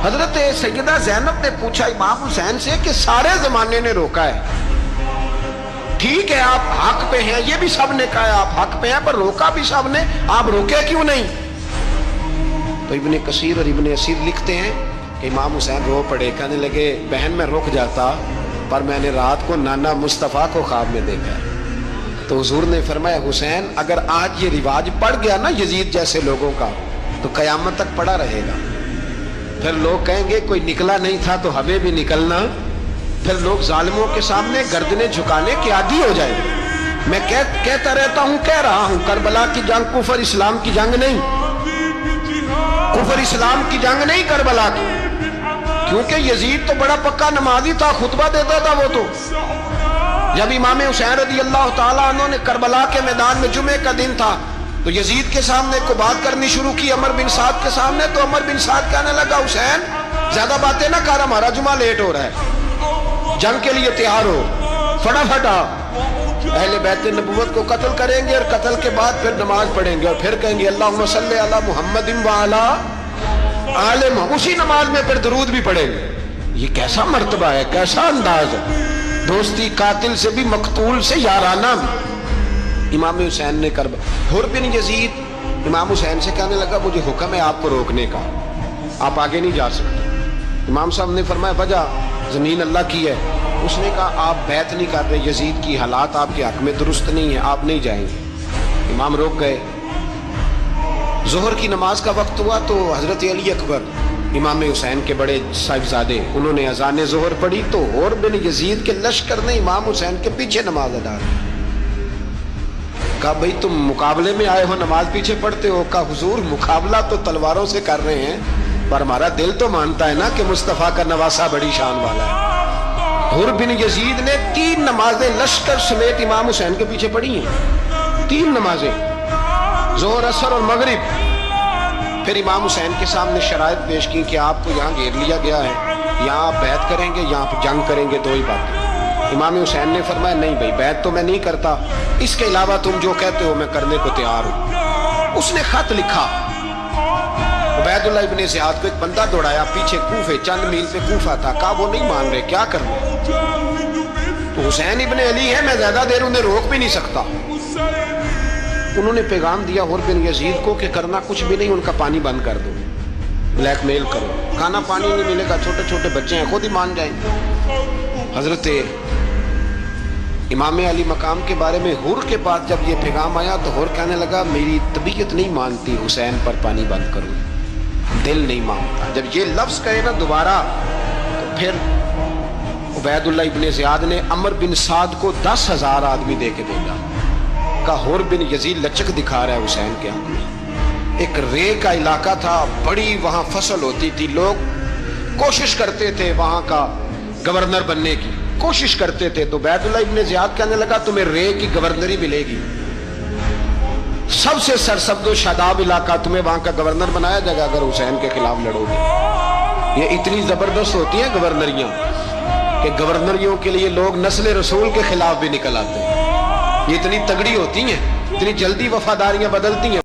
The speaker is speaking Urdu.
حضرت سیدہ زینب نے پوچھا امام حسین سے کہ سارے زمانے نے روکا ہے، ٹھیک ہے آپ حق پہ ہیں، یہ بھی سب نے کہا ہے آپ حق پہ ہیں، پر روکا بھی سب نے، آپ روکے کیوں نہیں؟ تو ابن کثیر اور ابن اسیر لکھتے ہیں کہ امام حسین رو پڑے، کہنے لگے بہن میں رک جاتا، پر میں نے رات کو نانا مصطفیٰ کو خواب میں دیکھا ہے۔ تو حضور نے فرمایا حسین اگر آج یہ رواج پڑ گیا نا یزید جیسے لوگوں کا تو قیامت تک پڑا رہے گا، پھر لوگ کہیں گے کوئی نکلا نہیں تھا تو ہمیں بھی نکلنا، پھر لوگ ظالموں کے سامنے گردنیں جھکانے کے عادی ہو جائیں گے۔ میں کہتا رہتا ہوں، کہہ رہا ہوں، کربلا کی جنگ کفر اسلام کی جنگ نہیں، کفر اسلام کی جنگ نہیں کربلا کی، کیونکہ یزید تو بڑا پکا نمازی تھا، خطبہ دیتا تھا وہ تو۔ جب امام حسین رضی اللہ تعالیٰ عنہ نے کربلا کے میدان میں جمعے کا دن تھا تو یزید کے سامنے کو بات کرنی شروع کی عمر بن سعد کے سامنے، تو عمر بن سعد کہنے لگا حسین زیادہ باتیں نہ کر، ہمارا جمعہ لیٹ ہو رہا ہے، جنگ کے لیے تیار ہو، فٹافٹ آ، اہل بیت نبوت کو قتل کریں گے اور قتل کے بعد پھر نماز پڑھیں گے اور پھر کہیں گے اللہم صلی علی محمد وعلی آل محمد، اسی نماز میں پھر درود بھی پڑھیں گے۔ یہ کیسا مرتبہ ہے، کیسا انداز ہے، دوستی قاتل سے بھی مقتول سے یارانہ بھی۔ امام حسین نے حر بن یزید امام حسین سے کہنے لگا مجھے حکم ہے آپ کو روکنے کا، آپ آگے نہیں جا سکتے۔ امام صاحب نے فرمایا وجہ زمین اللہ کی ہے، اس نے کہا آپ بیعت نہیں کر رہے، یزید کی حالات آپ کے حق میں درست نہیں ہے، آپ نہیں جائیں گے۔ امام روک گئے۔ ظہر کی نماز کا وقت ہوا تو حضرت علی اکبر امام حسین کے بڑے صاحبزادے انہوں نے اذان ظہر پڑھی تو حر بن یزید کے لشکر نے امام حسین کے پیچھے نماز ادا کی۔ کہا بھئی تم مقابلے میں آئے ہو نماز پیچھے پڑھتے ہو؟ کہا حضور مقابلہ تو تلواروں سے کر رہے ہیں پر ہمارا دل تو مانتا ہے نا کہ مصطفیٰ کا نواسہ بڑی شان والا ہے۔ حر بن یزید نے 3 نمازیں لشکر سمیت امام حسین کے پیچھے پڑھی ہیں، 3 نمازیں، ظہر اثر اور مغرب۔ پھر امام حسین کے سامنے شرائط پیش کی کہ آپ کو یہاں گھیر لیا گیا ہے، یہاں آپ بیعت کریں گے، یہاں پہ جنگ کریں گے، 2 ہی باتیں۔ امام حسین نے فرمایا نہیں بھائی بیعت تو میں نہیں کرتا، اس کے علاوہ تم جو کہتے ہو میں کرنے کو تیار ہوں۔ اس نے خط لکھا، عبید اللہ ابن زیاد کو ایک بندہ دوڑایا پیچھے کوفے، چند میل پہ کوفہ تھا، کہا وہ نہیں مان رہے، کیا کرنا؟ تو حسین ابن علی ہے، میں زیادہ دیر انہیں روک بھی نہیں سکتا۔ انہوں نے پیغام دیا حر بن یزید کو کہ کرنا کچھ بھی نہیں، ان کا پانی بند کر دو، بلیک میل کرو، کھانا پانی نہیں ملے گا، چھوٹے چھوٹے بچے ہیں خود ہی مان جائیں گے۔ حضرت امام علی مقام کے بارے میں حر کے پاس جب یہ پیغام آیا تو حر کہنے لگا میری طبیعت نہیں مانتی حسین پر پانی بند کروں، دل نہیں مانتا۔ جب یہ لفظ کہے نا دوبارہ تو پھر عبید اللہ ابن زیاد نے عمر بن سعد کو 10,000 آدمی دے کے بھیجا، کہا حر بن یزید لچک دکھا رہا ہے حسین کے حق میں۔ ایک رے کا علاقہ تھا، بڑی وہاں فصل ہوتی تھی، لوگ کوشش کرتے تھے وہاں کا گورنر بننے کی، کوشش کرتے تھے۔ تو عبید اللہ ابن زیاد کہنے لگا تمہیں رے کی گورنری ملے گی، سب سے سرسبز و شاداب علاقہ، تمہیں وہاں کا گورنر بنایا جائے گا اگر حسین کے خلاف لڑو گے۔ یہ اتنی زبردست ہوتی ہیں گورنریاں کہ گورنریوں کے لیے لوگ نسل رسول کے خلاف بھی نکل آتے ہیں، یہ اتنی تگڑی ہوتی ہیں، اتنی جلدی وفاداریاں بدلتی ہیں۔